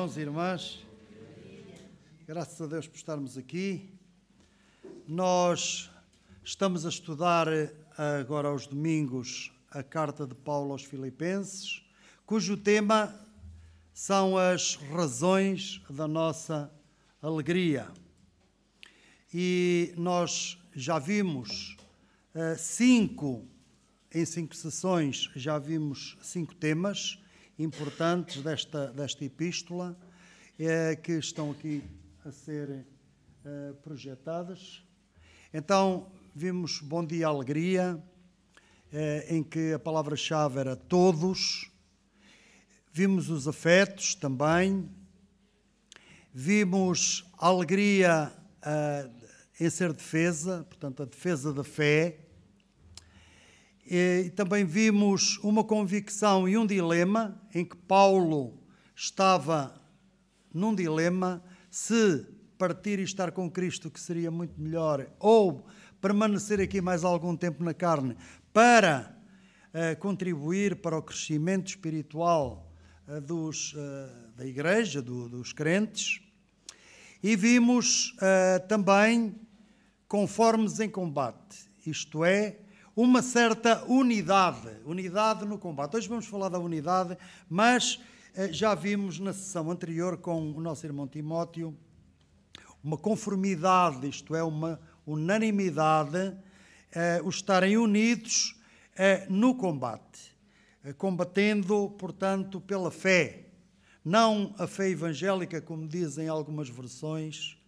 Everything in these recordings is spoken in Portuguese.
irmãos e irmãs. Graças a Deus por estarmos aqui. Nós estamos a estudar agora aos domingos a carta de Paulo aos Filipenses, cujo tema são as razões da nossa alegria. E nós já vimos em cinco sessões, já vimos 5 temas importantes desta epístola, que estão aqui a ser projetadas. Então, vimos Bom Dia Alegria, em que a palavra-chave era todos. Vimos os afetos também. Vimos a alegria em ser defesa, portanto, a defesa da fé. E também vimos uma convicção e um dilema, em que Paulo estava num dilema, se partir e estar com Cristo, que seria muito melhor, ou permanecer aqui mais algum tempo na carne, para contribuir para o crescimento espiritual da igreja, dos crentes. E vimos também conformes em combate, isto é, uma certa unidade no combate. Hoje vamos falar da unidade, mas já vimos na sessão anterior com o nosso irmão Timóteo uma conformidade, isto é, uma unanimidade, os estarem unidos no combate, combatendo, portanto, pela fé. Não a fé evangélica, como dizem algumas versões.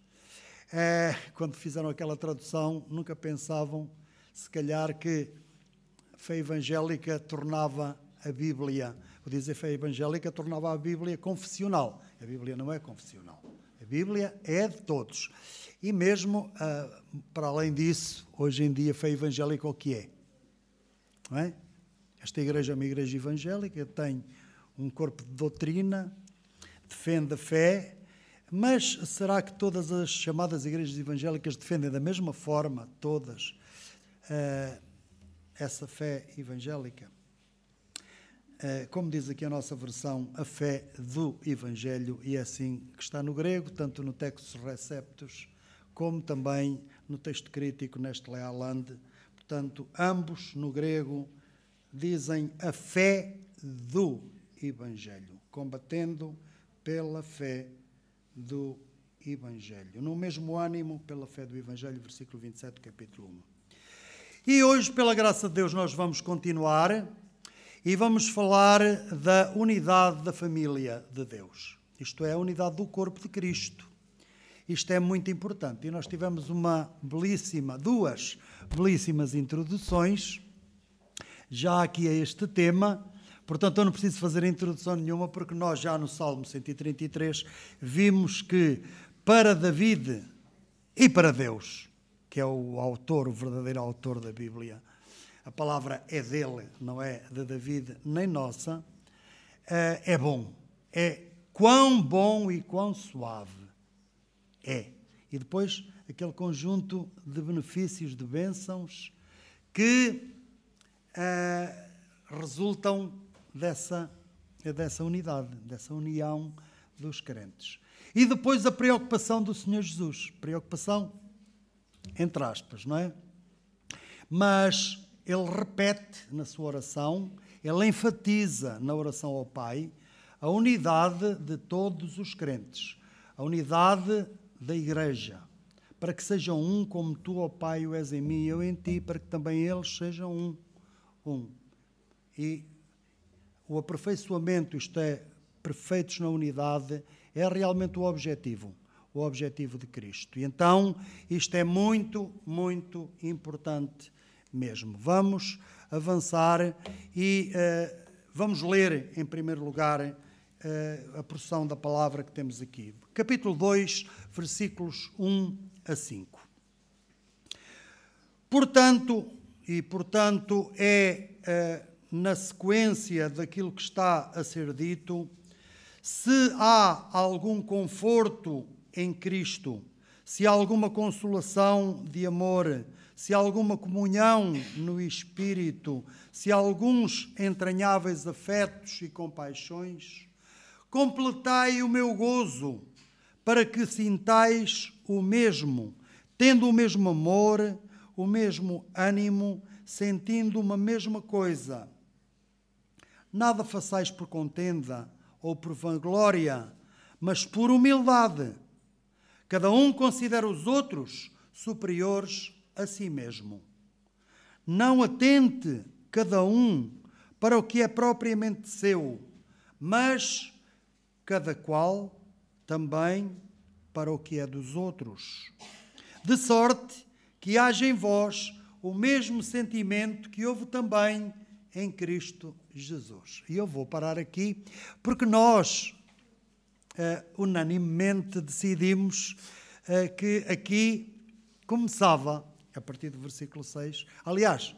Quando fizeram aquela tradução, nunca pensavam se calhar que a fé evangélica tornava a Bíblia, vou dizer fé evangélica, tornava a Bíblia confessional. A Bíblia não é confessional. A Bíblia é de todos. E mesmo, para além disso, hoje em dia, a fé evangélica o que é? Não é? Esta igreja é uma igreja evangélica, tem um corpo de doutrina, defende a fé, mas será que todas as chamadas igrejas evangélicas defendem da mesma forma, todas, essa fé evangélica? Como diz aqui a nossa versão, a fé do Evangelho, e é assim que está no grego, tanto no Textus Receptus, como também no texto crítico neste Lealand. Portanto, ambos no grego dizem a fé do Evangelho, combatendo pela fé do Evangelho. No mesmo ânimo, pela fé do Evangelho, versículo 27 do capítulo 1. E hoje, pela graça de Deus, nós vamos continuar e vamos falar da unidade da família de Deus. Isto é, a unidade do corpo de Cristo. Isto é muito importante. E nós tivemos duas belíssimas introduções já aqui a este tema. Portanto, eu não preciso fazer introdução nenhuma, porque nós já no Salmo 133 vimos que para David e para Deus, que é o verdadeiro autor da Bíblia, a palavra é dele, não é de David nem nossa, é bom. É quão bom e quão suave é. E depois aquele conjunto de benefícios, de bênçãos que resultam dessa unidade, dessa união dos crentes. E depois a preocupação do Senhor Jesus. Preocupação entre aspas, não é? Mas ele repete na sua oração, ele enfatiza na oração ao Pai a unidade de todos os crentes, a unidade da Igreja, para que sejam um como tu, ó Pai, o és em mim e eu em ti, para que também eles sejam um. E o aperfeiçoamento, isto é, perfeitos na unidade, é realmente o objetivo de Cristo. E então, isto é muito, muito importante mesmo. Vamos avançar e vamos ler, em primeiro lugar, a porção da palavra que temos aqui. Capítulo 2, versículos 1 a 5. Portanto, na sequência daquilo que está a ser dito, se há algum conforto em Cristo, se há alguma consolação de amor, se há alguma comunhão no Espírito, se há alguns entranháveis afetos e compaixões, completai o meu gozo, para que sintais o mesmo, tendo o mesmo amor, o mesmo ânimo, sentindo uma mesma coisa. Nada façais por contenda ou por vanglória, mas por humildade. Cada um considera os outros superiores a si mesmo. Não atente cada um para o que é propriamente seu, mas cada qual também para o que é dos outros. De sorte que haja em vós o mesmo sentimento que houve também em Cristo Jesus. E eu vou parar aqui, porque nós unanimemente decidimos que aqui começava, a partir do versículo 6, aliás,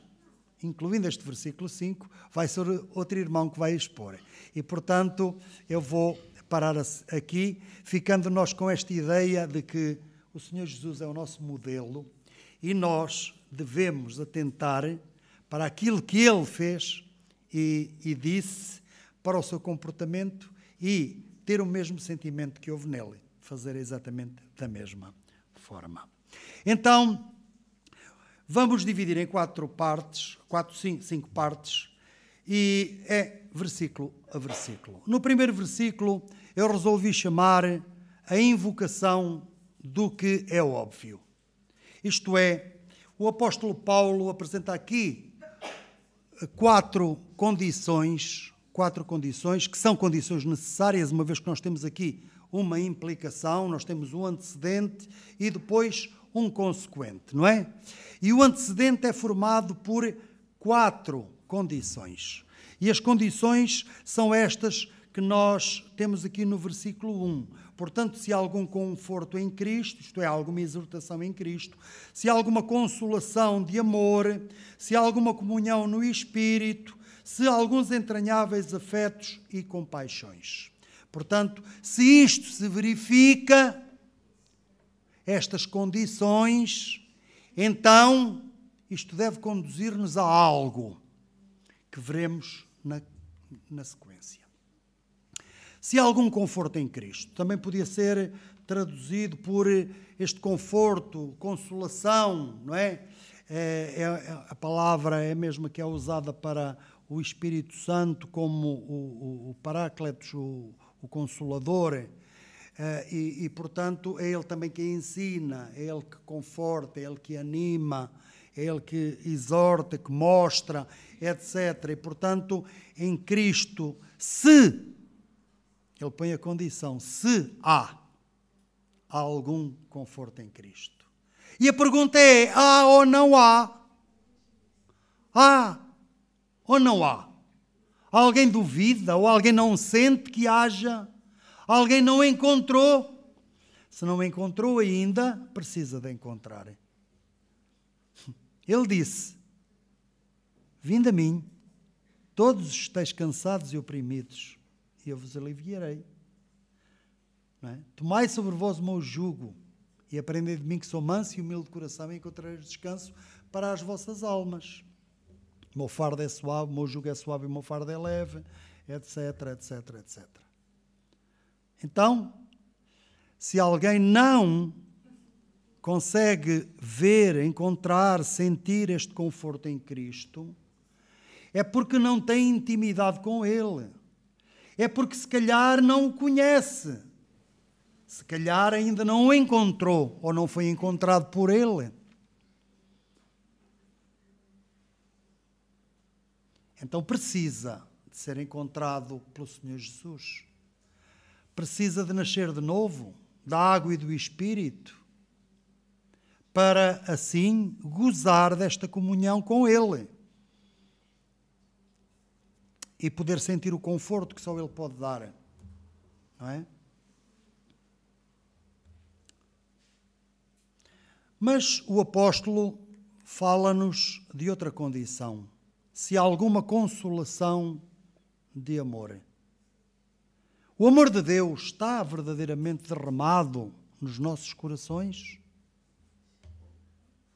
incluindo este versículo 5, vai ser outro irmão que vai expor. E, portanto, eu vou parar aqui, ficando nós com esta ideia de que o Senhor Jesus é o nosso modelo e nós devemos atentar para aquilo que Ele fez e disse, para o seu comportamento e ter o mesmo sentimento que houve nele, fazer exatamente da mesma forma. Então, vamos dividir em 5 partes, e é versículo a versículo. No primeiro versículo, eu resolvi chamar a invocação do que é óbvio. Isto é, o apóstolo Paulo apresenta aqui 4 condições, que são condições necessárias, uma vez que nós temos aqui uma implicação, nós temos um antecedente e depois um consequente, não é? E o antecedente é formado por 4 condições. E as condições são estas que nós temos aqui no versículo 1. Portanto, se há algum conforto em Cristo, isto é, alguma exortação em Cristo, se há alguma consolação de amor, se há alguma comunhão no Espírito, se há alguns entranháveis afetos e compaixões. Portanto, se isto se verifica, estas condições, então isto deve conduzir-nos a algo que veremos na sequência. Se há algum conforto em Cristo, também podia ser traduzido por este conforto, consolação, não é? A palavra é a mesma que é usada para o Espírito Santo como o Paráclitos, o Consolador, e, portanto, é Ele também que ensina, é Ele que conforta, é Ele que anima, é Ele que exorta, que mostra, etc. E, portanto, em Cristo, se Ele põe a condição, se há algum conforto em Cristo. E a pergunta é, há ou não há? Há ou não há? Alguém duvida ou alguém não sente que haja? Alguém não encontrou? Se não encontrou ainda, precisa de encontrar. Ele disse, vinde a mim, todos estáis cansados e oprimidos, e eu vos aliviarei. Não é? Tomai sobre vós o meu jugo e aprendei de mim que sou manso e humilde de coração e encontrareis descanso para as vossas almas. O meu fardo é suave, o meu jugo é suave e o meu fardo é leve, etc, etc, etc. Então, se alguém não consegue ver, encontrar, sentir este conforto em Cristo, é porque não tem intimidade com Ele. É porque se calhar não o conhece. Se calhar ainda não o encontrou ou não foi encontrado por Ele. Então precisa de ser encontrado pelo Senhor Jesus. Precisa de nascer de novo, da água e do Espírito, para assim gozar desta comunhão com Ele e poder sentir o conforto que só Ele pode dar, não é? Mas o apóstolo fala-nos de outra condição, se há alguma consolação de amor. O amor de Deus está verdadeiramente derramado nos nossos corações?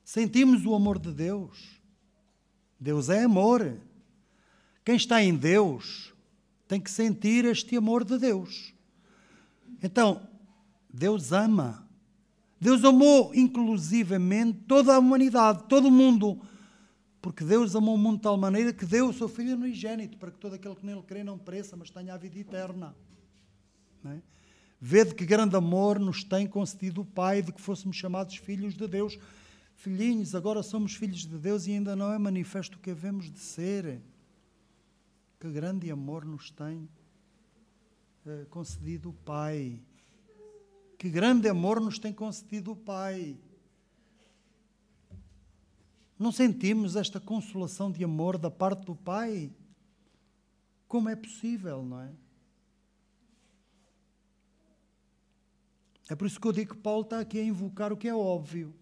Sentimos o amor de Deus? Deus é amor. Quem está em Deus tem que sentir este amor de Deus. Então, Deus ama. Deus amou inclusivamente toda a humanidade, todo o mundo. Porque Deus amou o mundo de tal maneira que deu o seu Filho unigênito, para que todo aquele que nele crê não pereça, mas tenha a vida eterna. Não é? Vede que grande amor nos tem concedido o Pai, de que fôssemos chamados filhos de Deus. Filhinhos, agora somos filhos de Deus e ainda não é manifesto o que havemos de ser. Que grande amor nos tem concedido o Pai. Que grande amor nos tem concedido o Pai. Não sentimos esta consolação de amor da parte do Pai? Como é possível, não é? É por isso que eu digo que Paulo está aqui a invocar o que é óbvio.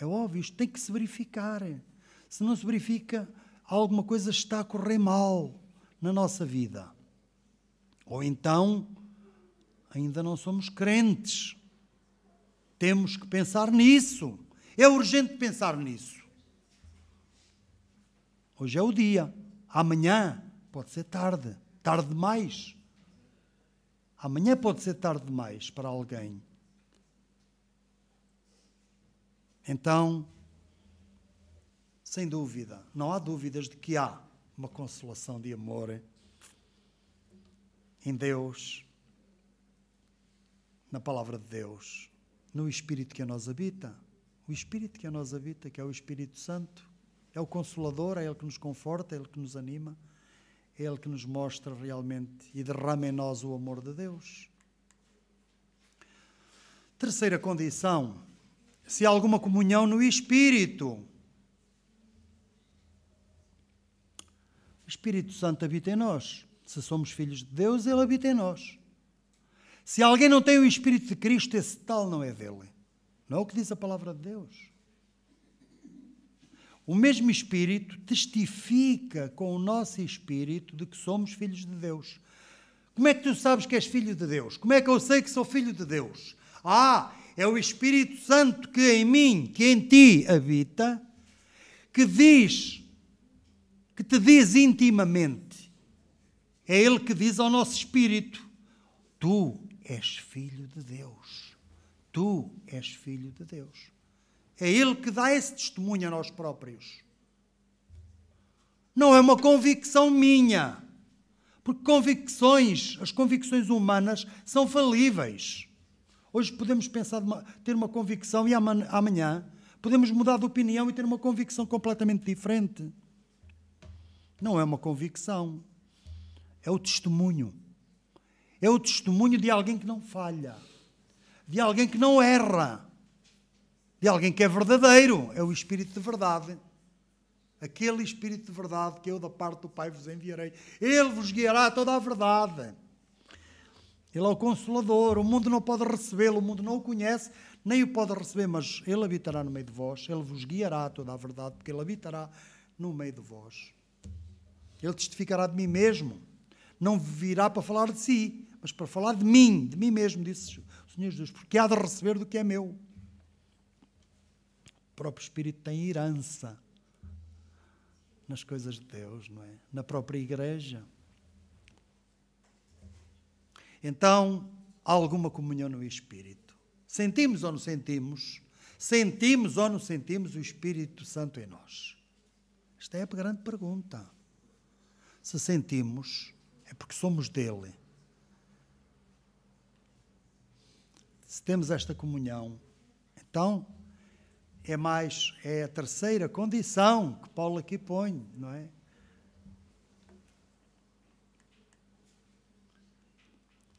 É óbvio, isto tem que se verificar. Se não se verifica, alguma coisa está a correr mal na nossa vida. Ou então, ainda não somos crentes. Temos que pensar nisso. É urgente pensar nisso. Hoje é o dia. Amanhã pode ser tarde. Tarde demais. Amanhã pode ser tarde demais para alguém. Então, sem dúvida, não há dúvidas de que há uma consolação de amor em Deus, na palavra de Deus, no Espírito que a nós habita. O Espírito que a nós habita, que é o Espírito Santo, é o Consolador, é Ele que nos conforta, é Ele que nos anima, é Ele que nos mostra realmente e derrama em nós o amor de Deus. Terceira condição, se há alguma comunhão no Espírito. O Espírito Santo habita em nós. Se somos filhos de Deus, Ele habita em nós. Se alguém não tem o Espírito de Cristo, esse tal não é dele. Não é o que diz a palavra de Deus. O mesmo Espírito testifica com o nosso Espírito de que somos filhos de Deus. Como é que tu sabes que és filho de Deus? Como é que eu sei que sou filho de Deus? É o Espírito Santo que em mim, que em ti habita, que te diz intimamente. É Ele que diz ao nosso Espírito: tu és filho de Deus. Tu és filho de Deus. É Ele que dá esse testemunho a nós próprios. Não é uma convicção minha. Porque as convicções humanas são falíveis. Hoje podemos pensar ter uma convicção e amanhã podemos mudar de opinião e ter uma convicção completamente diferente. Não é uma convicção. É o testemunho. É o testemunho de alguém que não falha. De alguém que não erra, de alguém que é verdadeiro, é o Espírito de verdade. Aquele Espírito de verdade que eu da parte do Pai vos enviarei. Ele vos guiará a toda a verdade. Ele é o Consolador, o mundo não pode recebê-lo, o mundo não o conhece, nem o pode receber, mas Ele habitará no meio de vós, Ele vos guiará a toda a verdade, porque Ele habitará no meio de vós. Ele testificará de mim mesmo, não virá para falar de si, mas para falar de mim mesmo, disse o Senhor Jesus, porque há de receber do que é meu. O próprio Espírito tem herança nas coisas de Deus, não é? Na própria igreja. Então, há alguma comunhão no Espírito. Sentimos ou não sentimos? Sentimos ou não sentimos o Espírito Santo em nós? Esta é a grande pergunta. Se sentimos, é porque somos dele. Se temos esta comunhão, então é a terceira condição que Paulo aqui põe, não é?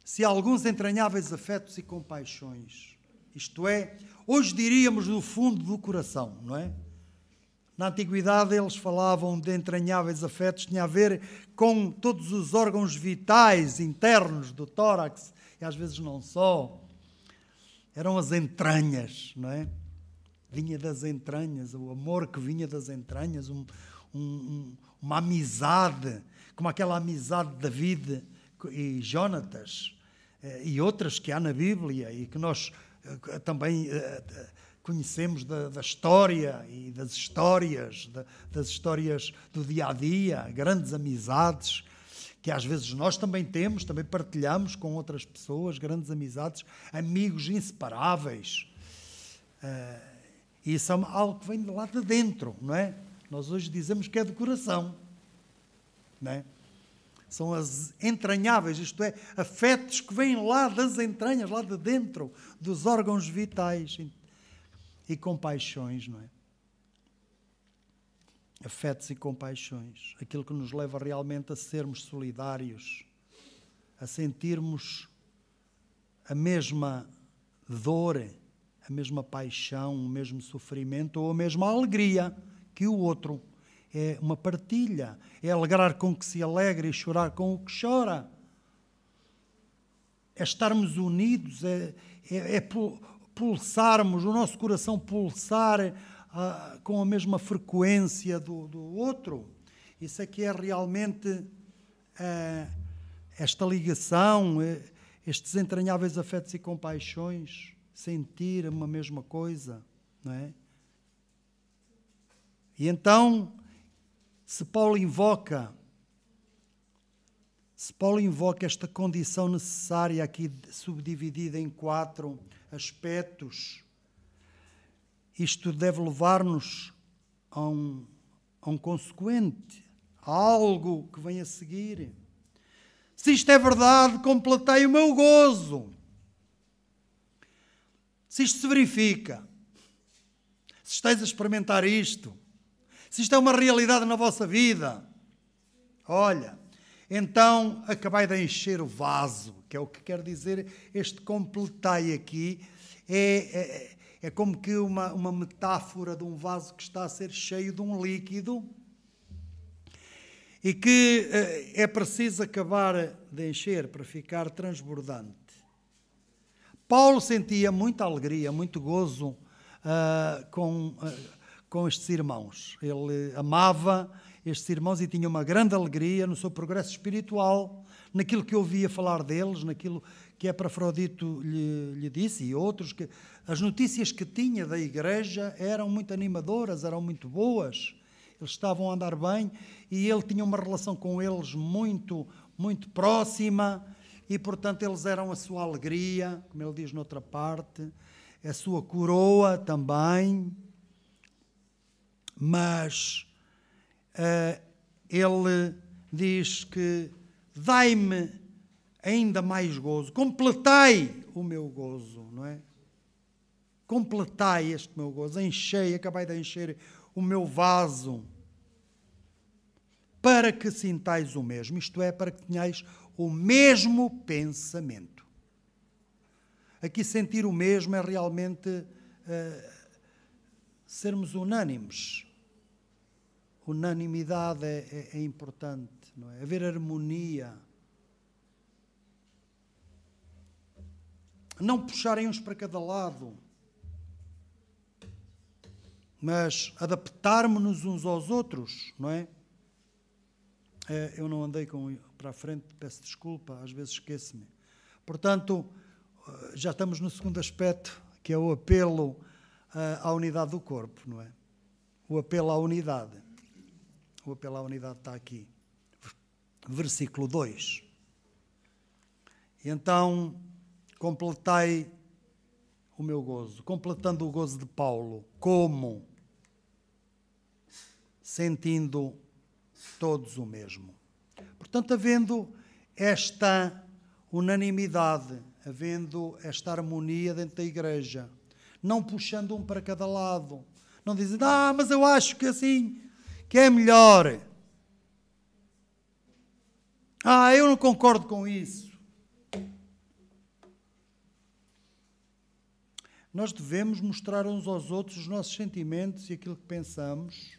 Se há alguns entranháveis afetos e compaixões, isto é, hoje diríamos do fundo do coração, não é? Na antiguidade eles falavam de entranháveis afetos, tinha a ver com todos os órgãos vitais internos do tórax, e às vezes não só. Eram as entranhas, não é? Vinha das entranhas, o amor que vinha das entranhas, uma amizade, como aquela amizade de David e Jonatas, e outras que há na Bíblia, e que nós também conhecemos da história e das histórias do dia-a-dia, grandes amizades, que às vezes nós também temos, também partilhamos com outras pessoas, grandes amizades, amigos inseparáveis. E isso é algo que vem de lá de dentro, não é? Nós hoje dizemos que é do coração, não é? São as entranháveis, isto é, afetos que vêm lá das entranhas, lá de dentro, dos órgãos vitais e compaixões, não é? Afetos e compaixões, aquilo que nos leva realmente a sermos solidários, a sentirmos a mesma dor, a mesma paixão, o mesmo sofrimento ou a mesma alegria que o outro. É uma partilha, é alegrar com o que se alegra e chorar com o que chora. É estarmos unidos, é pulsarmos, o nosso coração pulsar com a mesma frequência do outro. Isso é que é realmente esta ligação, estes entranháveis afetos e compaixões, sentir uma mesma coisa, não é? E então, se Paulo invoca esta condição necessária aqui subdividida em 4 aspectos, isto deve levar-nos a um consequente, a algo que vem a seguir. Se isto é verdade, completei o meu gozo. Se isto se verifica, se estáis a experimentar isto, se isto é uma realidade na vossa vida, olha, então acabai de encher o vaso, que é o que quer dizer este completai aqui, é como que uma metáfora de um vaso que está a ser cheio de um líquido e que é preciso acabar de encher para ficar transbordante. Paulo sentia muita alegria, muito gozo com estes irmãos. Ele amava estes irmãos e tinha uma grande alegria no seu progresso espiritual, naquilo que ouvia falar deles, naquilo que Epafrodito lhe disse e outros, que as notícias que tinha da igreja eram muito animadoras, eram muito boas, eles estavam a andar bem e ele tinha uma relação com eles muito, muito próxima e, portanto, eles eram a sua alegria, como ele diz noutra parte, a sua coroa também, mas ele diz que dai-me ainda mais gozo, completai o meu gozo, não é? Completai este meu gozo, enchei, acabei de encher o meu vaso, para que sintais o mesmo, isto é, para que tenhais o mesmo pensamento. Aqui sentir o mesmo é realmente sermos unânimes. Unanimidade é importante, não é? Haver harmonia. Não puxarem uns para cada lado, mas adaptarmos-nos uns aos outros, não é? Eu não andei para a frente, peço desculpa, às vezes esqueço-me. Portanto, já estamos no segundo aspecto, que é o apelo à unidade do corpo, não é? O apelo à unidade. O apelo à unidade está aqui. Versículo 2. E então, completei o meu gozo, completando o gozo de Paulo. Como? Sentindo todos o mesmo. Portanto, havendo esta unanimidade, havendo esta harmonia dentro da igreja, não puxando um para cada lado, não dizendo, mas eu acho que assim, que é melhor. Eu não concordo com isso. Nós devemos mostrar uns aos outros os nossos sentimentos e aquilo que pensamos.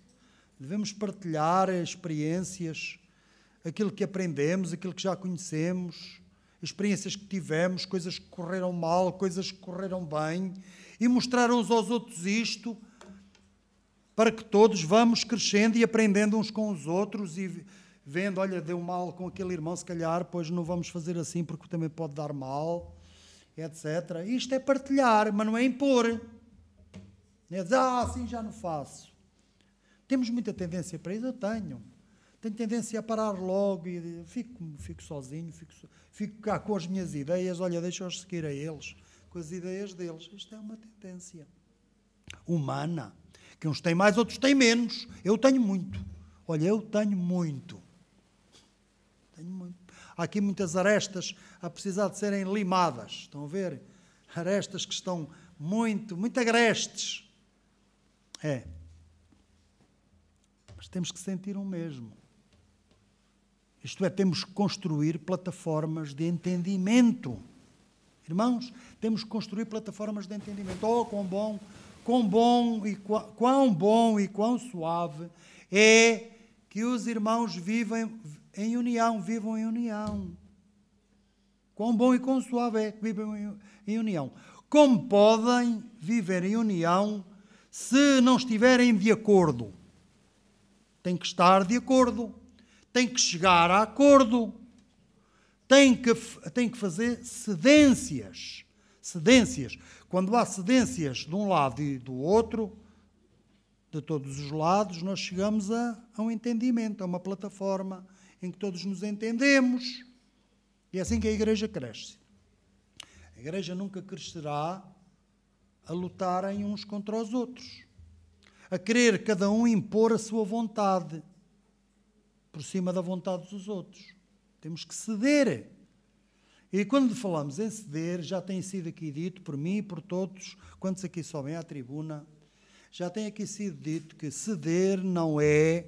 Devemos partilhar experiências, aquilo que aprendemos, aquilo que já conhecemos, experiências que tivemos, coisas que correram mal, coisas que correram bem, e mostrar uns aos outros isto, para que todos vamos crescendo e aprendendo uns com os outros e vendo, olha, deu mal com aquele irmão, se calhar, pois não vamos fazer assim porque também pode dar mal, etc. Isto é partilhar, mas não é impor. É dizer, assim já não faço. Temos muita tendência para isso, eu tenho. Tenho tendência a parar logo e fico sozinho, fico cá com as minhas ideias, olha, deixa-os seguir a eles, com as ideias deles. Isto é uma tendência humana, que uns têm mais, outros têm menos. Eu tenho muito. Olha, eu tenho muito. Tenho muito. Há aqui muitas arestas a precisar de serem limadas. Estão a ver? Arestas que estão muito agrestes. É. Mas temos que sentir o mesmo. Isto é, temos que construir plataformas de entendimento. Irmãos, temos que construir plataformas de entendimento. Oh, quão bom e quão suave é que os irmãos vivam em união. Quão bom e quão suave é que vivem em união. Como podem viver em união se não estiverem de acordo? Tem que estar de acordo. Tem que chegar a acordo. Tem que fazer cedências. Quando há cedências de um lado e do outro, de todos os lados, nós chegamos a um entendimento, a uma plataforma em que todos nos entendemos. E é assim que a igreja cresce. A igreja nunca crescerá a lutarem uns contra os outros, a querer cada um impor a sua vontade por cima da vontade dos outros. Temos que ceder. E quando falamos em ceder, já tem sido aqui dito por mim e por todos, quantos aqui sobem à tribuna, já tem aqui sido dito que ceder não é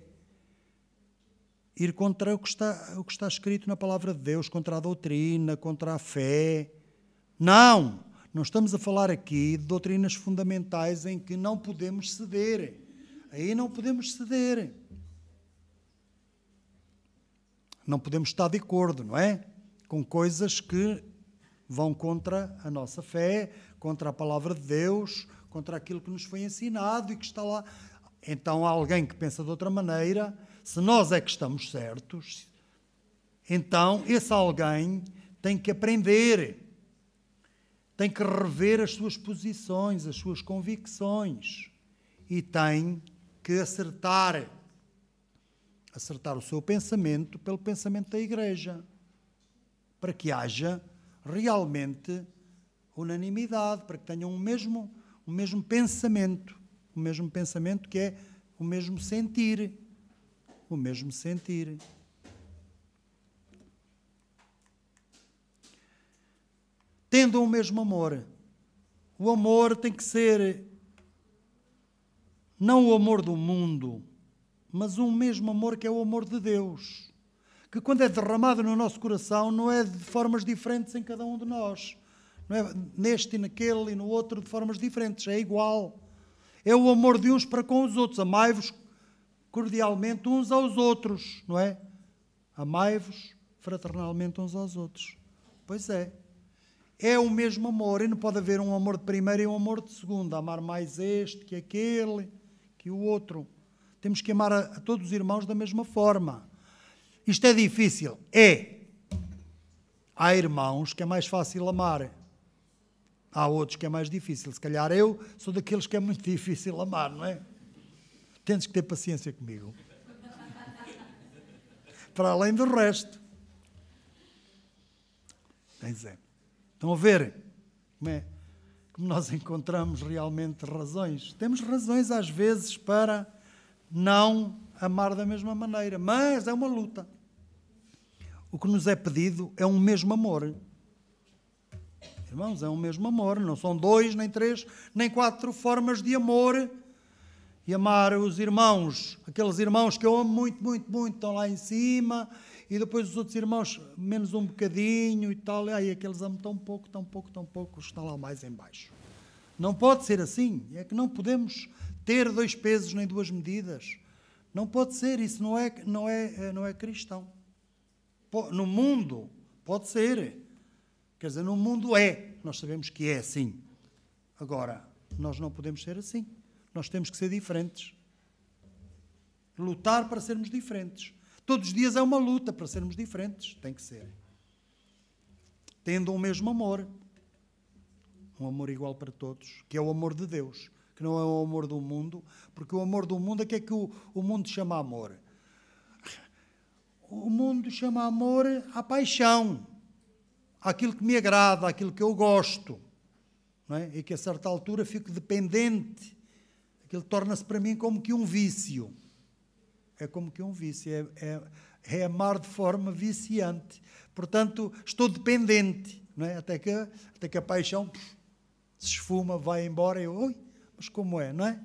ir contra o que está escrito na palavra de Deus, contra a doutrina, contra a fé. Não estamos a falar aqui de doutrinas fundamentais em que não podemos ceder. Aí não podemos ceder. Não podemos estar de acordo, não é? Com coisas que vão contra a nossa fé, contra a palavra de Deus, contra aquilo que nos foi ensinado e que está lá. Então há alguém que pensa de outra maneira. Se nós é que estamos certos, então esse alguém tem que aprender, tem que rever as suas posições, as suas convicções e tem que acertar o seu pensamento pelo pensamento da igreja, para que haja realmente unanimidade, para que tenham o mesmo pensamento que é o mesmo sentir. O mesmo sentir. Tendo o mesmo amor. O amor tem que ser não o amor do mundo, mas um mesmo amor que é o amor de Deus, que quando é derramado no nosso coração não é de formas diferentes em cada um de nós, não é neste e naquele e no outro de formas diferentes, é igual. É o amor de uns para com os outros. Amai-vos cordialmente uns aos outros, não é? Amai-vos fraternalmente uns aos outros. Pois é. É o mesmo amor, e não pode haver um amor de primeira e um amor de segunda. Amar mais este que aquele, que o outro. Temos que amar a todos os irmãos da mesma forma. Isto é difícil? É. Há irmãos que é mais fácil amar. Há outros que é mais difícil. Se calhar eu sou daqueles que é muito difícil amar, não é? Tens que ter paciência comigo. Para além do resto. Pois é. Estão a ver como nós encontramos realmente razões? Temos razões às vezes para não amar da mesma maneira, mas é uma luta. O que nos é pedido é um mesmo amor. Irmãos, é um mesmo amor. Não são 2, nem 3, nem 4 formas de amor. E amar os irmãos, aqueles irmãos que eu amo muito, muito, muito, estão lá em cima, e depois os outros irmãos menos um bocadinho e tal, e aí aqueles amam tão pouco, os que estão lá mais em baixo. Não pode ser assim. É que não podemos ter 2 pesos nem 2 medidas. Não pode ser. Isso não é cristão. No mundo pode ser. Quer dizer, no mundo é. Nós sabemos que é assim. Agora, nós não podemos ser assim. Nós temos que ser diferentes. Lutar para sermos diferentes. Todos os dias é uma luta para sermos diferentes. Tem que ser. Tendo o mesmo amor. Um amor igual para todos, que é o amor de Deus, que que não é o amor do mundo, porque o amor do mundo, o que é que o mundo chama amor? O mundo chama amor à paixão, àquilo que me agrada, àquilo que eu gosto, não é? E que a certa altura fico dependente. Aquilo torna-se para mim como que um vício. É como que um vício, é amar de forma viciante. Portanto, estou dependente, não é? Até que a paixão se esfuma, vai embora e eu, oi, mas como é, não é?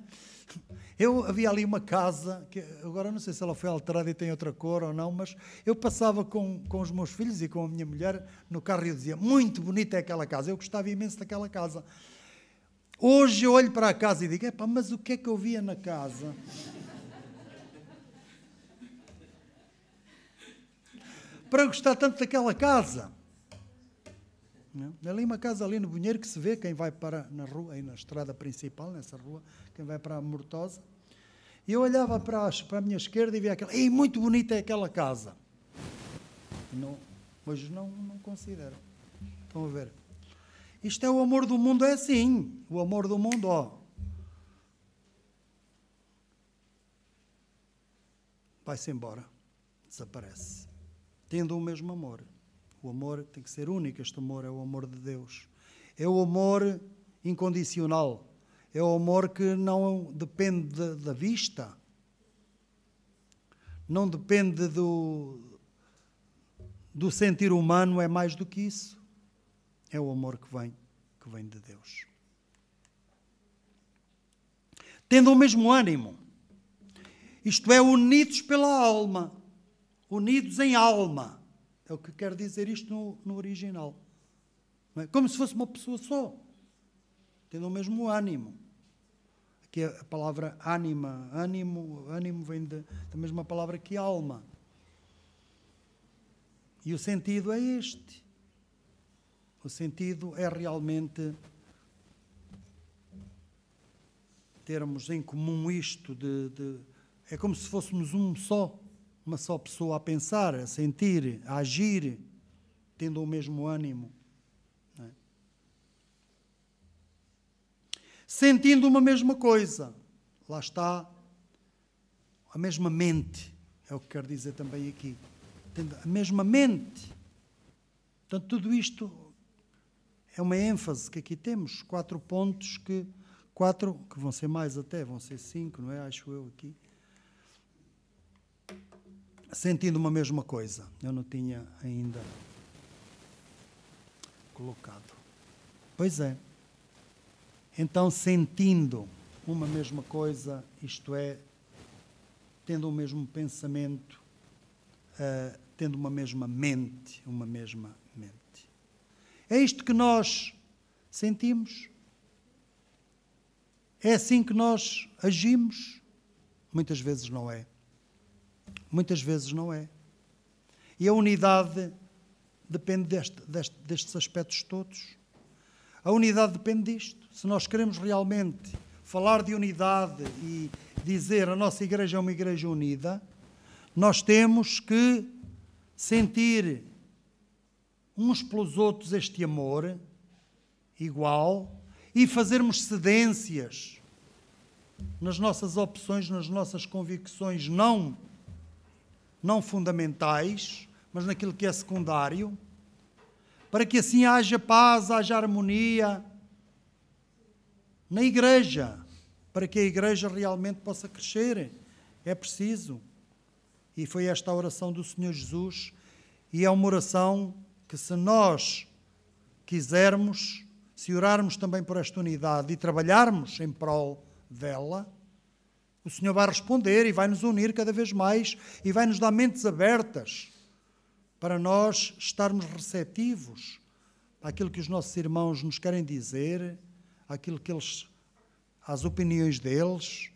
Havia ali uma casa, que agora não sei se ela foi alterada e tem outra cor ou não, mas eu passava com os meus filhos e com a minha mulher no carro e eu dizia, muito bonita é aquela casa, eu gostava imenso daquela casa. Hoje eu olho para a casa e digo, epá, mas o que é que eu via na casa? Para gostar tanto daquela casa. Não? Ali uma casa ali no Bunheiro que se vê, quem vai na rua, aí na estrada principal, nessa rua, quem vai para a Mortosa. E eu olhava para a minha esquerda e via aquela, ei, muito bonita é aquela casa. Não, hoje não considero. Estão a ver? Isto é o amor do mundo, é assim. O amor do mundo, vai-se embora, desaparece. Tendo o mesmo amor. O amor tem que ser único, este amor é o amor de Deus. É o amor incondicional. É o amor que não depende da vista. Não depende do sentir humano, é mais do que isso. É o amor que vem de Deus. Tendo o mesmo ânimo. Isto é, unidos pela alma. Unidos em alma. É o que quer dizer isto no original. Não é? Como se fosse uma pessoa só. Tendo o mesmo ânimo. Aqui a palavra ânima, ânimo vem da mesma palavra que alma. E o sentido é este. O sentido é realmente termos em comum isto é como se fôssemos uma só pessoa a pensar, a sentir, a agir, tendo o mesmo ânimo. Não é? Sentindo uma mesma coisa. Lá está a mesma mente. É o que quero dizer também aqui. Tendo a mesma mente. Portanto, tudo isto é uma ênfase que aqui temos. 4 pontos que vão ser mais até, vão ser 5, não é? Acho eu aqui. Sentindo uma mesma coisa. Eu não tinha ainda colocado. Pois é. Então, sentindo uma mesma coisa, isto é, tendo o mesmo pensamento, tendo uma mesma mente. É isto que nós sentimos? É assim que nós agimos? Muitas vezes não é. Muitas vezes não é. E a unidade depende destes aspectos todos. A unidade depende disto. Se nós queremos realmente falar de unidade e dizer a nossa igreja é uma igreja unida, nós temos que sentir uns pelos outros este amor igual e fazermos cedências nas nossas opções, nas nossas convicções não fundamentais, mas naquilo que é secundário, para que assim haja paz, haja harmonia na igreja, para que a igreja realmente possa crescer. É preciso. E foi esta a oração do Senhor Jesus, e é uma oração que, se nós quisermos, se orarmos também por esta unidade e trabalharmos em prol dela, o Senhor vai responder e vai nos unir cada vez mais e vai nos dar mentes abertas para nós estarmos receptivos àquilo que os nossos irmãos nos querem dizer, àquilo que às opiniões deles,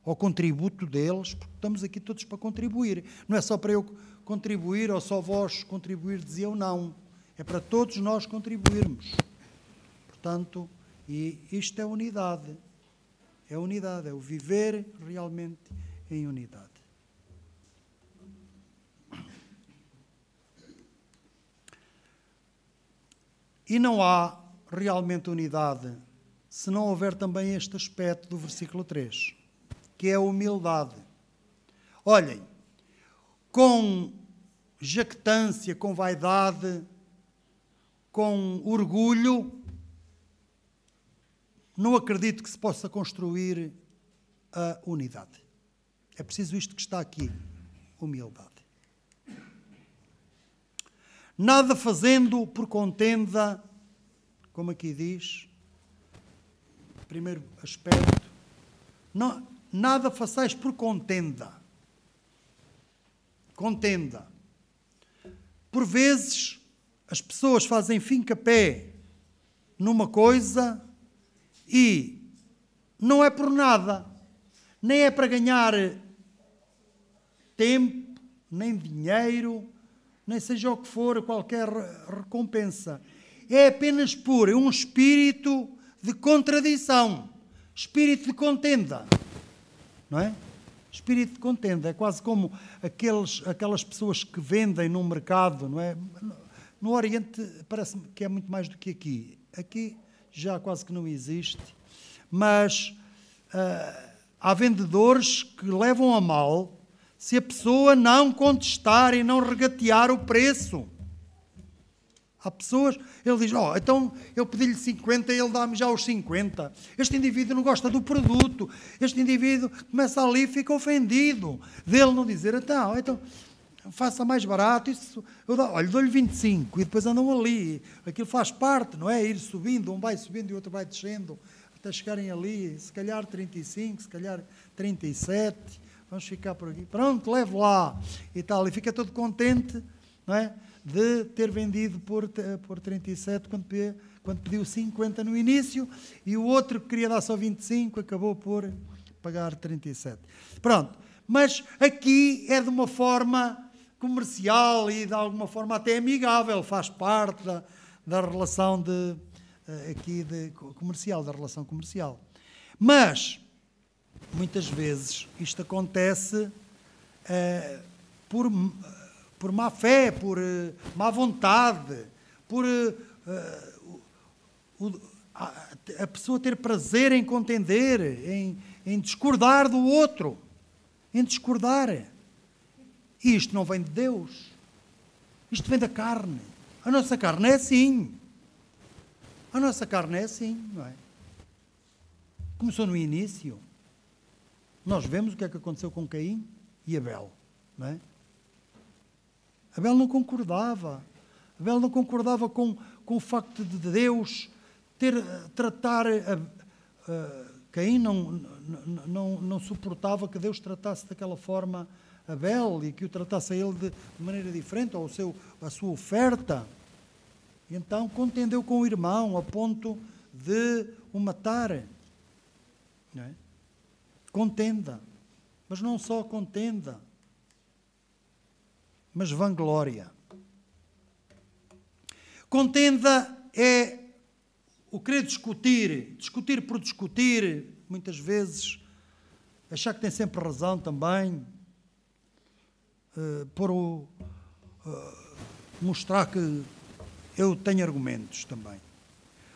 ao contributo deles, porque estamos aqui todos para contribuir. Não é só para eu contribuir ou só vós contribuir, dizia eu, não. É para todos nós contribuirmos. Portanto, e isto é unidade. É unidade, é o viver realmente em unidade. E não há realmente unidade se não houver também este aspecto do versículo 3, que é a humildade. Olhem, com jactância, com vaidade, com orgulho, não acredito que se possa construir a unidade. É preciso isto que está aqui, humildade. Nada fazendo por contenda, como aqui diz, primeiro aspecto, não, nada façais por contenda. Contenda. Por vezes, as pessoas fazem fim-capé numa coisa e não é por nada, nem é para ganhar tempo, nem dinheiro, nem seja o que for, qualquer recompensa. É apenas por um espírito de contradição, espírito de contenda, não é? Espírito de contenda, é quase como aquelas pessoas que vendem num mercado, não é? No Oriente parece-me que é muito mais do que aqui. Aqui já quase que não existe, mas há vendedores que levam a mal se a pessoa não contestar e não regatear o preço. Há pessoas, ele diz, então eu pedi-lhe 50 e ele dá-me já os 50. Este indivíduo não gosta do produto, este indivíduo começa ali e fica ofendido dele não dizer, então faça mais barato, isso, olha, dou-lhe 25 e depois andam ali. Aquilo faz parte, não é? Ir subindo, um vai subindo e o outro vai descendo, até chegarem ali, se calhar 35, se calhar 37, vamos ficar por aqui. Pronto, levo lá e tal, e fica todo contente, não é? De ter vendido por 37 quando pediu 50 no início e o outro que queria dar só 25 acabou por pagar 37. Pronto, mas aqui é de uma forma comercial e de alguma forma até amigável, faz parte da relação comercial, da relação comercial. Mas, muitas vezes, isto acontece por má fé, por má vontade, por a pessoa ter prazer em contender, em discordar do outro, em discordar. E isto não vem de Deus, isto vem da carne. A nossa carne é assim. A nossa carne é assim, não é? Começou no início. Nós vemos o que é que aconteceu com Caim e Abel, não é? Abel não concordava. Abel não concordava com o facto de Deus tratar... Caim não suportava que Deus tratasse daquela forma Abel e que o tratasse a ele de maneira diferente, ou a sua oferta. E então contendeu com o irmão a ponto de o matar. Não é? Contenda. Mas não só contenda, mas vanglória. Contenda é o querer discutir por discutir, muitas vezes, achar que tem sempre razão também, mostrar que eu tenho argumentos também.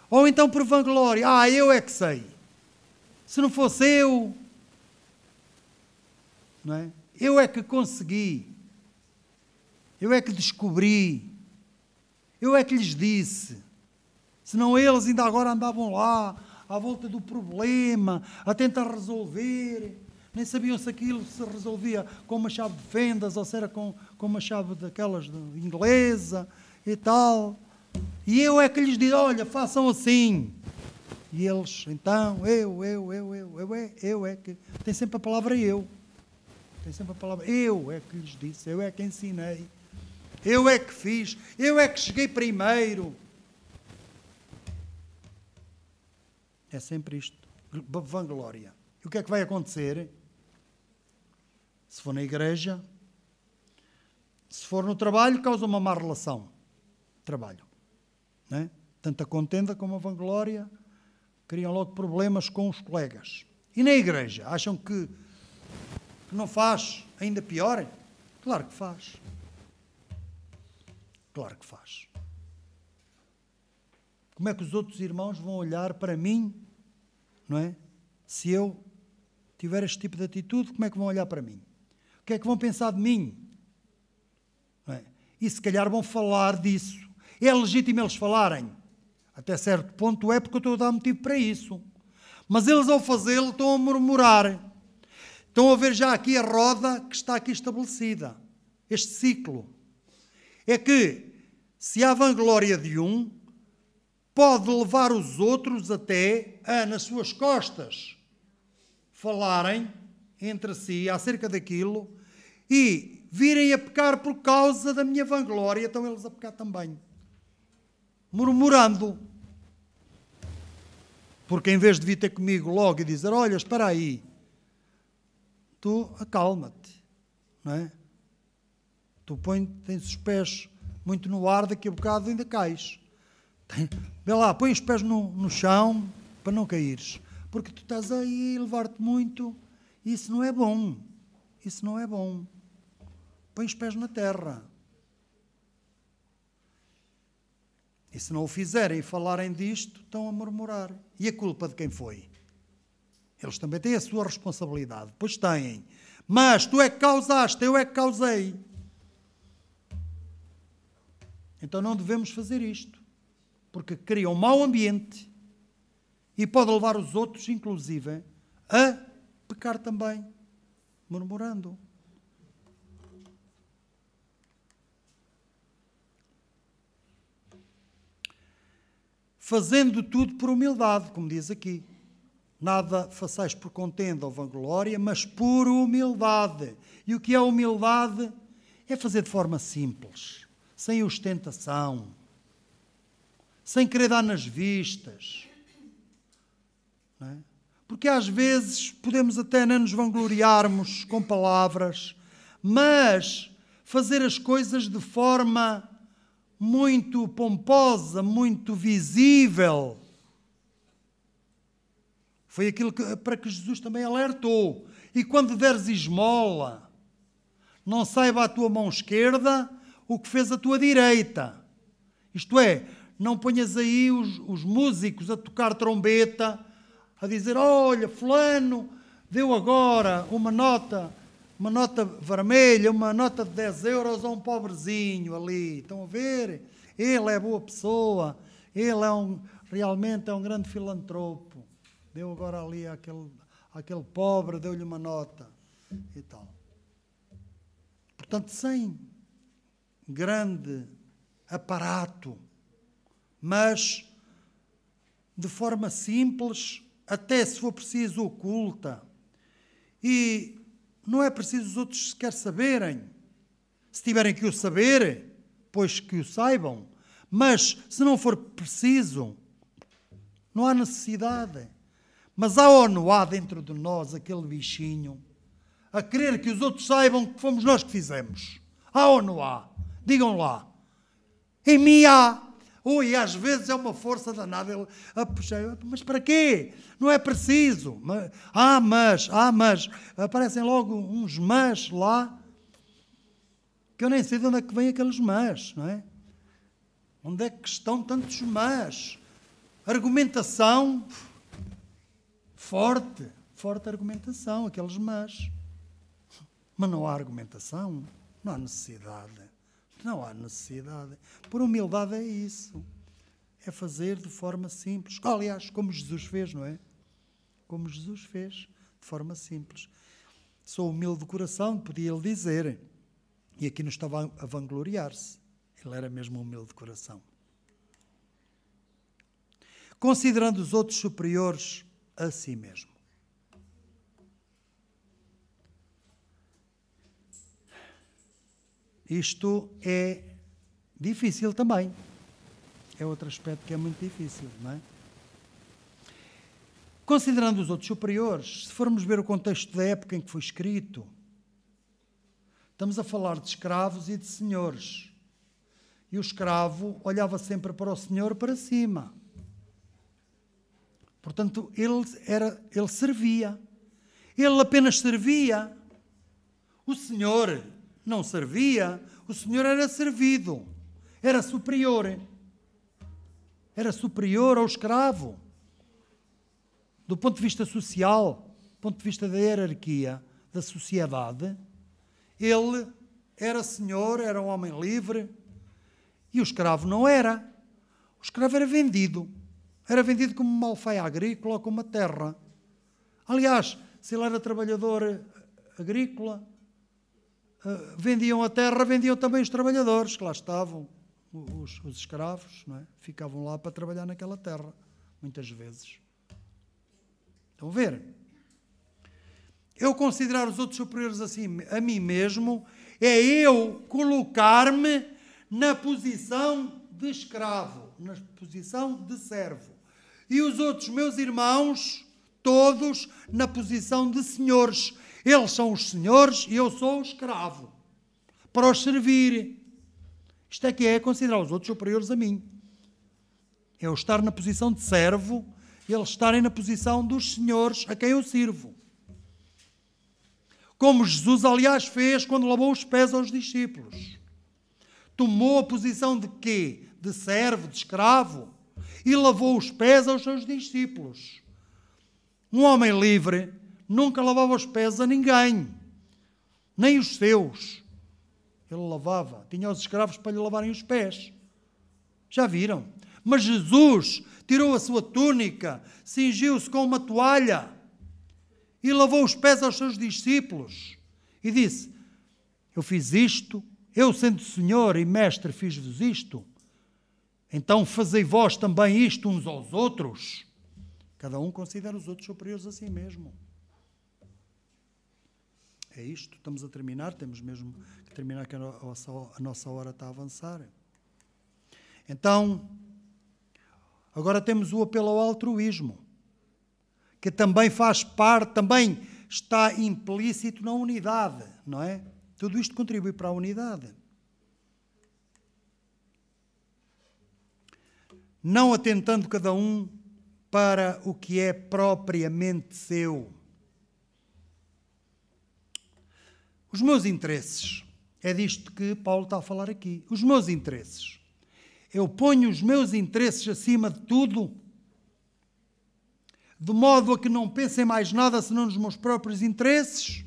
Ou então por vanglória, eu é que sei. Se não fosse eu, não é? Eu é que consegui. Eu é que descobri, eu é que lhes disse, senão eles ainda agora andavam lá, à volta do problema, a tentar resolver, nem sabiam se aquilo se resolvia com uma chave de fendas ou se era com uma chave daquelas inglesa e tal. E eu é que lhes disse, olha, façam assim. E eles, então, eu é que... Tem sempre a palavra eu. Tem sempre a palavra eu é que lhes disse, eu é que ensinei. Eu é que fiz, eu é que cheguei primeiro. É sempre isto, vanglória. E o que é que vai acontecer? Se for na igreja, se for no trabalho, causa uma má relação. Trabalho. Não é? Tanto a contenda como a vanglória criam logo problemas com os colegas. E na igreja, acham que não faz ainda pior? Claro que faz. Claro que faz. Como é que os outros irmãos vão olhar para mim não é? Se eu tiver este tipo de atitude, como é que vão olhar para mim? O que é que vão pensar de mim? Não é? E se calhar vão falar disso. É legítimo eles falarem. Até certo ponto é, porque eu estou a dar motivo para isso. Mas eles, ao fazê-lo, estão a murmurar. Estão a ver já aqui a roda que está aqui estabelecida. Este ciclo. É que, se há vanglória de um, pode levar os outros até a, nas suas costas, falarem entre si acerca daquilo e virem a pecar por causa da minha vanglória, estão eles a pecar também. Murmurando. Porque em vez de vir ter comigo logo e dizer, olha, espera aí, tu acalma-te, não é? Tu tens os pés muito no ar, daqui a bocado ainda cais. Vê lá, põe os pés no chão para não caíres. Porque tu estás aí a levar-te muito. Isso não é bom. Isso não é bom. Põe os pés na terra. E se não o fizerem e falarem disto, estão a murmurar. E a culpa de quem foi? Eles também têm a sua responsabilidade. Pois têm. Mas tu é que causaste, eu é que causei. Então não devemos fazer isto. Porque cria um mau ambiente e pode levar os outros, inclusive, a pecar também, murmurando. Fazendo tudo por humildade, como diz aqui. Nada façais por contenda ou vanglória, mas por humildade. E o que é humildade? É fazer de forma simples, sem ostentação, sem querer dar nas vistas. Não é? Porque às vezes podemos até não nos vangloriarmos com palavras, mas fazer as coisas de forma muito pomposa, muito visível. Foi aquilo para que Jesus também alertou. E quando deres esmola, não saiba a tua mão esquerda o que fez a tua direita. Isto é, não ponhas aí os músicos a tocar trombeta, a dizer, olha, fulano deu agora uma nota vermelha, uma nota de 10 euros a um pobrezinho ali. Estão a ver? Ele é boa pessoa, ele realmente é um grande filantropo. Deu agora ali àquele pobre, deu-lhe uma nota e tal. Portanto, sem grande aparato, mas de forma simples, até se for preciso oculta. E não é preciso os outros sequer saberem. Se tiverem que o saber, pois que o saibam. Mas se não for preciso, não há necessidade. Mas há ou não há dentro de nós aquele bichinho a querer que os outros saibam que fomos nós que fizemos? Há ou não há? Digam lá. Em mim há. E às vezes é uma força danada. Ele puxar, mas para quê? Não é preciso. Mas. Aparecem logo uns mas lá, que eu nem sei de onde é que vêm aqueles mas, não é? Onde é que estão tantos mas? Argumentação forte argumentação, aqueles mas. Mas não há argumentação, não há necessidade. Não há necessidade. Por humildade é isso. É fazer de forma simples. Aliás, como Jesus fez, não é? Como Jesus fez, de forma simples. Sou humilde de coração, podia ele dizer. E aqui não estava a vangloriar-se. Ele era mesmo humilde de coração. Considerando os outros superiores a si mesmo. Isto é difícil também. É outro aspecto que é muito difícil, não é? Considerando os outros superiores, se formos ver o contexto da época em que foi escrito, estamos a falar de escravos e de senhores. E o escravo olhava sempre para o senhor para cima. Portanto, ele servia. Ele apenas servia. O senhor não servia, o senhor era servido, era superior ao escravo. do ponto de vista social, do ponto de vista da hierarquia da sociedade, ele era senhor, era um homem livre, e o escravo não era. O escravo era vendido. Era vendido como uma alfaia agrícola ou como uma terra. Aliás, se ele era trabalhador agrícola, vendiam a terra, vendiam também os trabalhadores que lá estavam, os escravos, não é? Ficavam lá para trabalhar naquela terra, muitas vezes. Estão a ver? Eu considerar os outros superiores assim a mim mesmo é eu colocar-me na posição de escravo, na posição de servo. E os outros meus irmãos, todos na posição de senhores. Eles são os senhores e eu sou o escravo. Para os servir. Isto é que é considerar os outros superiores a mim. É eu estar na posição de servo e eles estarem na posição dos senhores a quem eu sirvo. Como Jesus, aliás, fez quando lavou os pés aos discípulos. Tomou a posição de quê? De servo, de escravo, e lavou os pés aos seus discípulos. Um homem livre nunca lavava os pés a ninguém, nem os seus. Ele lavava, tinha os escravos para lhe lavarem os pés. Já viram? Mas Jesus tirou a sua túnica, cingiu-se com uma toalha e lavou os pés aos seus discípulos. E disse, eu fiz isto, eu sendo Senhor e Mestre fiz-vos isto, então fazei vós também isto uns aos outros. Cada um considera os outros superiores a si mesmo. É isto, estamos a terminar, temos mesmo que terminar, que a nossa hora está a avançar. Então, agora temos o apelo ao altruísmo, que também faz parte, também está implícito na unidade, não é? Tudo isto contribui para a unidade. Não atentando cada um para o que é propriamente seu. Os meus interesses, é disto que Paulo está a falar aqui. Os meus interesses. Eu ponho os meus interesses acima de tudo, de modo a que não pense em mais nada senão nos meus próprios interesses.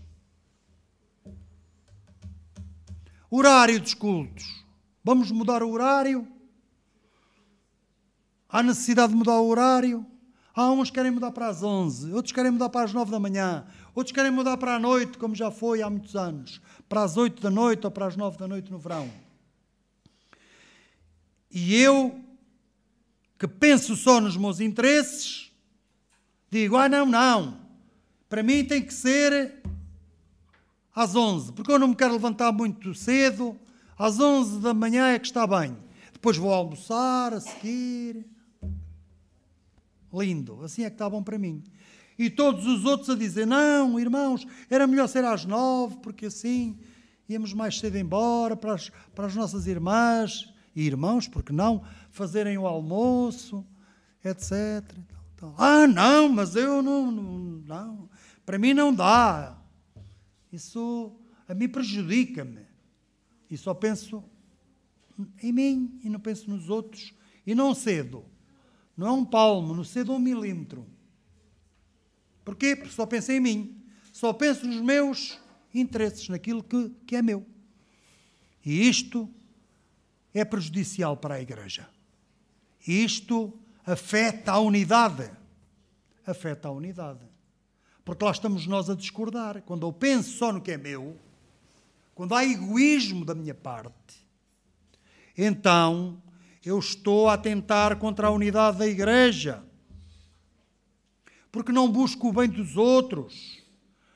Horário dos cultos. Vamos mudar o horário? Há necessidade de mudar o horário? Há uns que querem mudar para as 11, outros querem mudar para as 9 da manhã, outros querem mudar para a noite, como já foi há muitos anos, para as 8 da noite ou para as 9 da noite no verão. E eu, que penso só nos meus interesses, digo, não, para mim tem que ser às 11, porque eu não me quero levantar muito cedo, às 11 da manhã é que está bem. Depois vou almoçar a seguir. Lindo, assim é que está bom para mim. E todos os outros a dizer, não, irmãos, era melhor ser às 9, porque assim íamos mais cedo embora para as nossas irmãs e irmãos, porque não, fazerem o almoço, etc. Não, mas eu não, para mim não dá. Isso a mim prejudica-me. E só penso em mim e não penso nos outros. E não cedo. Não é um palmo, não cedo 1 milímetro. Porquê? Porque só penso em mim. Só penso nos meus interesses, naquilo que é meu. E isto é prejudicial para a Igreja. Isto afeta a unidade. Afeta a unidade. Porque lá estamos nós a discordar. Quando eu penso só no que é meu, quando há egoísmo da minha parte, então eu estou a atentar contra a unidade da Igreja. Porque não busco o bem dos outros.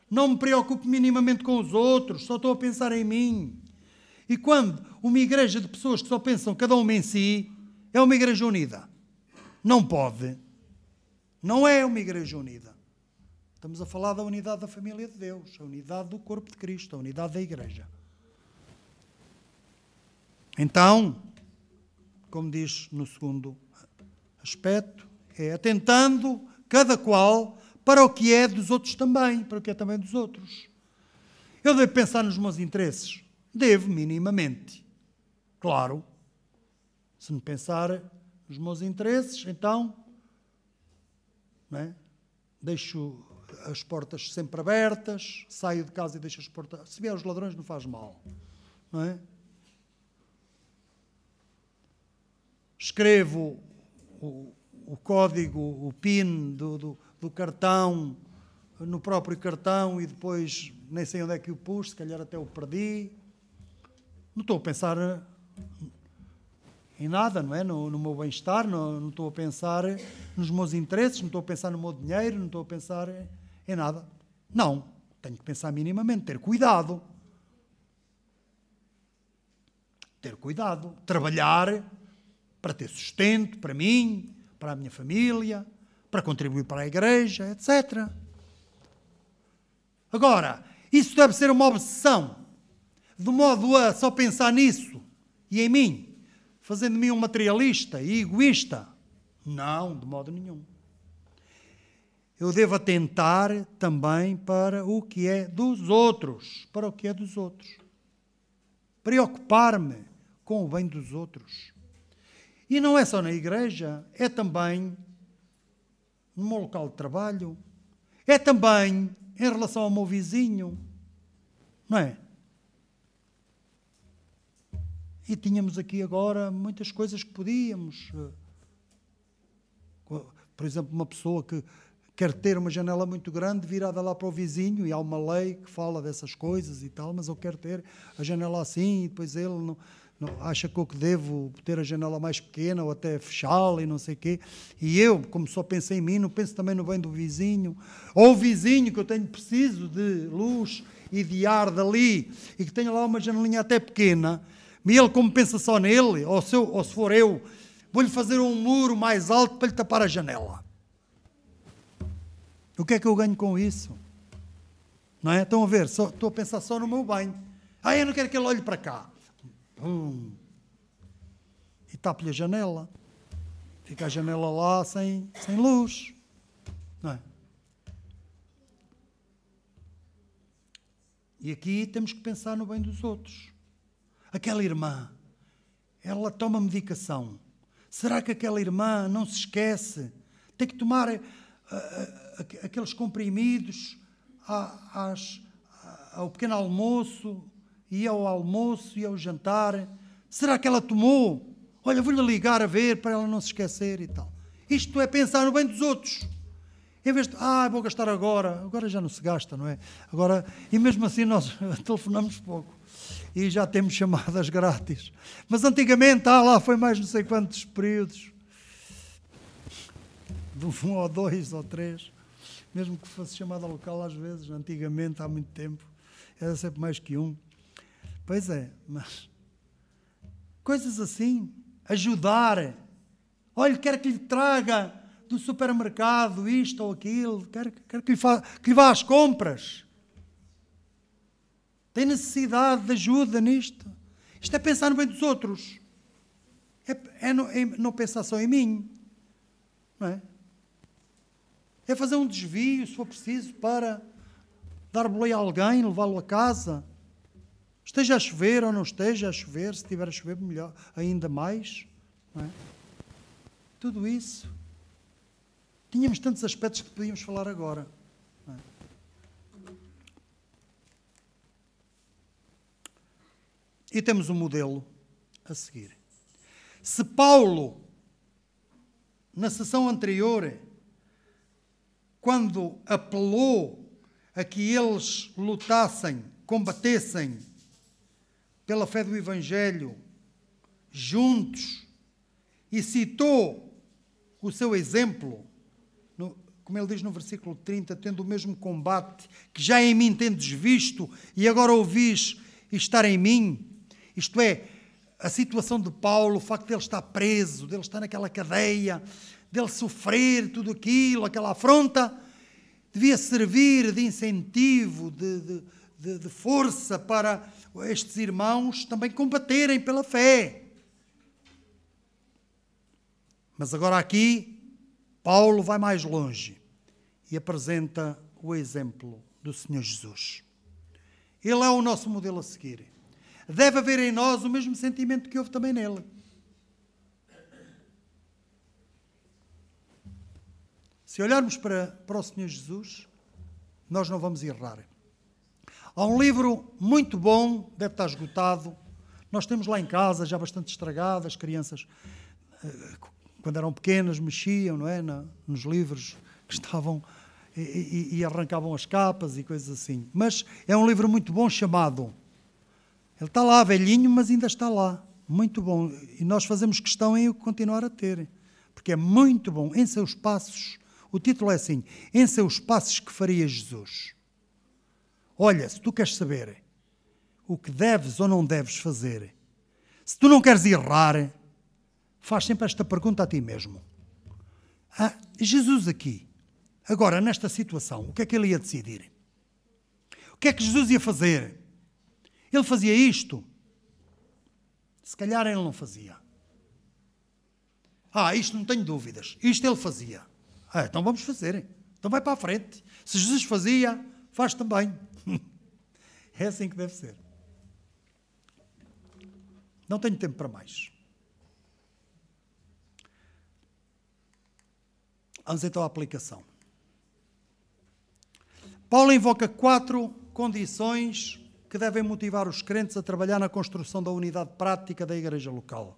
Não me preocupo minimamente com os outros. Só estou a pensar em mim. E quando uma igreja de pessoas que só pensam cada uma em si, é uma igreja unida. Não pode. Não é uma igreja unida. Estamos a falar da unidade da família de Deus. A unidade do corpo de Cristo. A unidade da Igreja. Então, como diz no segundo aspecto, é atentando cada qual para o que é dos outros também, para o que é também dos outros. Eu devo pensar nos meus interesses? Devo, minimamente. Claro. Se não pensar nos meus interesses, então, não é? deixo as portas sempre abertas, saio de casa e deixo as portas... Se vier os ladrões não faz mal, não é? Escrevo o código, o PIN do cartão no próprio cartão e depois nem sei onde é que o pus, se calhar até o perdi. Não estou a pensar em nada, não é? No meu bem-estar, não estou a pensar nos meus interesses, não estou a pensar no meu dinheiro, não estou a pensar em nada. Não, tenho que pensar minimamente, ter cuidado. Ter cuidado, trabalhar para ter sustento, para mim, para a minha família, para contribuir para a igreja, etc. Agora, isso deve ser uma obsessão, de modo a só pensar nisso e em mim, fazendo de mim um materialista e egoísta. Não, de modo nenhum. Eu devo atentar também para o que é dos outros, para o que é dos outros. Preocupar-me com o bem dos outros. E não é só na igreja, é também no meu local de trabalho, é também em relação ao meu vizinho, não é? E tínhamos aqui agora muitas coisas que podíamos. Por exemplo, uma pessoa que quer ter uma janela muito grande virada lá para o vizinho, e há uma lei que fala dessas coisas e tal, mas eu quero ter a janela assim, e depois ele não acha que eu que devo ter a janela mais pequena ou até fechá-la e não sei o quê. E eu, como só penso em mim, não penso também no bem do vizinho. Ou o vizinho, que eu tenho preciso de luz e de ar dali, e que tenho lá uma janelinha até pequena, e ele, como pensa só nele, ou se for eu, vou-lhe fazer um muro mais alto para lhe tapar a janela. O que é que eu ganho com isso? Não é? Estão a ver? Estou a pensar só no meu bem. Eu não quero que ele olhe para cá. E tapo-lhe a janela. Fica a janela lá sem luz. Não é? E aqui temos que pensar no bem dos outros. Aquela irmã, ela toma medicação. Será que aquela irmã não se esquece? Tem que tomar aqueles comprimidos ao pequeno almoço, e ao almoço e ao jantar. Será que ela tomou? Olha, vou-lhe ligar a ver para ela não se esquecer e tal. Isto é pensar no bem dos outros. Em vez de, vou gastar agora já não se gasta, não é? Agora, e mesmo assim nós telefonamos pouco e já temos chamadas grátis. Mas antigamente, lá foi mais não sei quantos períodos, de 1 ou 2 ou 3, mesmo que fosse chamada local às vezes, antigamente, há muito tempo, era sempre mais que um. Pois é, mas coisas assim, ajudar. Olha, quer que lhe traga do supermercado isto ou aquilo, quer que lhe vá às compras. Tem necessidade de ajuda nisto. Isto é pensar no bem dos outros. É não pensar só em mim. Não é? É fazer um desvio, se for preciso, para dar boleia a alguém, levá-lo a casa. Esteja a chover ou não esteja a chover, se estiver a chover, melhor, ainda mais. Não é? Tudo isso. Tínhamos tantos aspectos que podíamos falar agora. Não é? E temos um modelo a seguir. Se Paulo, na sessão anterior, quando apelou a que eles lutassem, combatessem pela fé do Evangelho, juntos, e citou o seu exemplo, como ele diz no versículo 30, tendo o mesmo combate que já em mim tendes visto e agora ouvis estar em mim, isto é, a situação de Paulo, o facto de ele estar preso, de ele estar naquela cadeia, de ele sofrer tudo aquilo, aquela afronta, devia servir de incentivo, de força para estes irmãos também combaterem pela fé. Mas agora aqui, Paulo vai mais longe e apresenta o exemplo do Senhor Jesus. Ele é o nosso modelo a seguir. Deve haver em nós o mesmo sentimento que houve também nele. Se olharmos para o Senhor Jesus, nós não vamos errar. Há um livro muito bom, deve estar esgotado. Nós temos lá em casa, já bastante estragado. As crianças, quando eram pequenas, mexiam, não é? Nos livros que estavam e arrancavam as capas e coisas assim. Mas é um livro muito bom chamado... Ele está lá, velhinho, mas ainda está lá. Muito bom. E nós fazemos questão em o continuar a ter. Porque é muito bom. Em seus passos... O título é assim: Em seus passos que faria Jesus. Olha, se tu queres saber o que deves ou não deves fazer, se tu não queres errar, faz sempre esta pergunta a ti mesmo. Jesus aqui, agora nesta situação, o que é que ele ia decidir? O que é que Jesus ia fazer? Ele fazia isto? Se calhar ele não fazia. Isto não tenho dúvidas. Isto ele fazia. Então vamos fazer. Então vai para a frente. Se Jesus fazia, faz também. É assim que deve ser. Não tenho tempo para mais. Vamos então à aplicação. Paulo invoca 4 condições que devem motivar os crentes a trabalhar na construção da unidade prática da igreja local.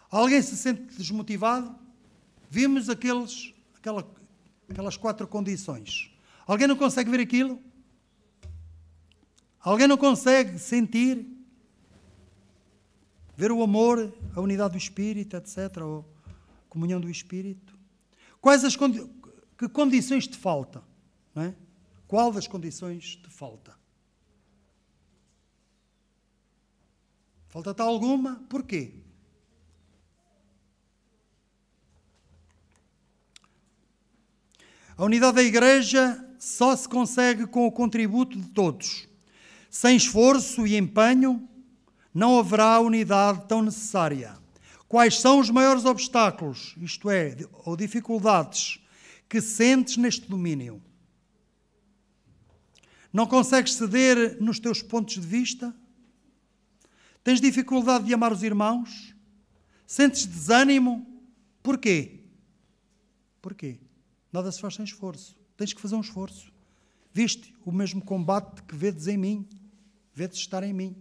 Alguém se sente desmotivado? Vimos aquelas 4 condições. Alguém não consegue ver aquilo? Alguém não consegue sentir? Ver o amor, a unidade do Espírito, etc., ou a comunhão do Espírito? Que condições te falta? Não é? Qual das condições te falta? Falta-te alguma? Porquê? A unidade da igreja só se consegue com o contributo de todos. Sem esforço e empenho, não haverá unidade tão necessária. Quais são os maiores obstáculos, isto é, ou dificuldades, que sentes neste domínio? Não consegues ceder nos teus pontos de vista? Tens dificuldade de amar os irmãos? Sentes desânimo? Porquê? Porquê? Nada se faz sem esforço. Tens que fazer um esforço. Viste o mesmo combate que vedes em mim, vedes estar em mim,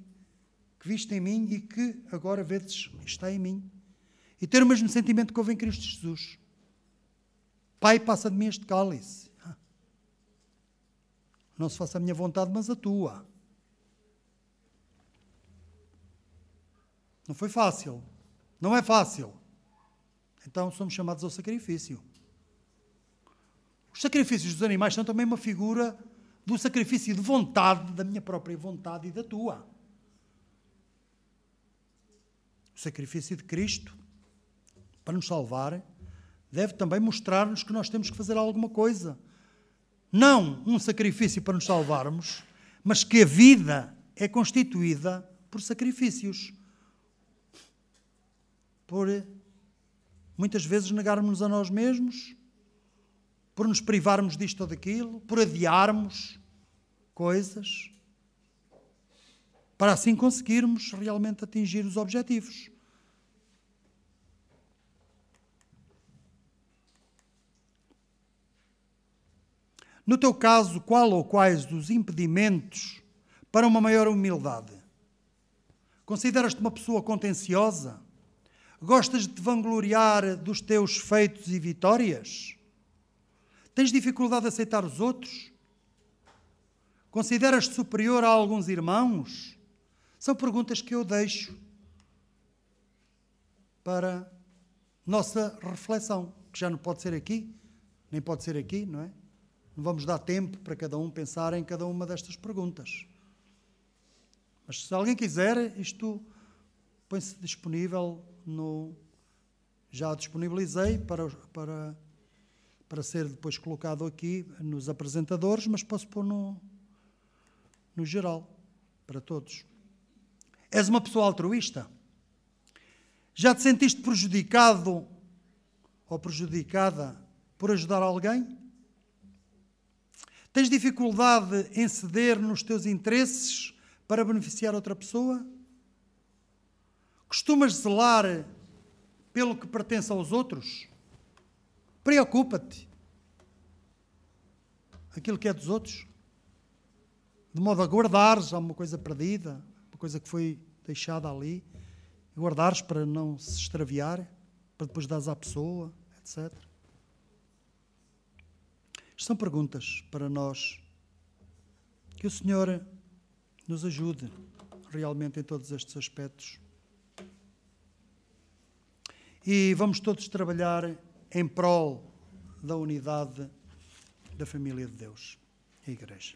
que viste em mim e que agora vedes está em mim. E ter o mesmo sentimento que houve em Cristo Jesus. Pai, passa de mim este cálice. Não se faça a minha vontade, mas a tua. Não foi fácil. Não é fácil. Então somos chamados ao sacrifício. Os sacrifícios dos animais são também uma figura do sacrifício de vontade, da minha própria vontade e da tua. O sacrifício de Cristo, para nos salvar, deve também mostrar-nos que nós temos que fazer alguma coisa. Não um sacrifício para nos salvarmos, mas que a vida é constituída por sacrifícios. Por, muitas vezes, negarmos a nós mesmos, por nos privarmos disto ou daquilo, por adiarmos coisas, para assim conseguirmos realmente atingir os objetivos. No teu caso, qual ou quais os impedimentos para uma maior humildade? Consideras-te uma pessoa contenciosa? Gostas de te vangloriar dos teus feitos e vitórias? Tens dificuldade de aceitar os outros? Consideras-te superior a alguns irmãos? São perguntas que eu deixo para nossa reflexão, que já não pode ser aqui, nem pode ser aqui, não é? Não vamos dar tempo para cada um pensar em cada uma destas perguntas. Mas se alguém quiser, isto põe-se disponível já disponibilizei para ser depois colocado aqui nos apresentadores, mas posso pôr no geral, para todos. És uma pessoa altruísta? Já te sentiste prejudicado ou prejudicada por ajudar alguém? Tens dificuldade em ceder nos teus interesses para beneficiar outra pessoa? Costumas zelar pelo que pertence aos outros? Preocupa-te. Aquilo que é dos outros. De modo a guardares alguma coisa perdida, uma coisa que foi deixada ali. Guardares para não se extraviar, para depois dares à pessoa, etc. Isto são perguntas para nós. Que o Senhor nos ajude realmente em todos estes aspectos. E vamos todos trabalhar em prol da unidade da família de Deus, a Igreja.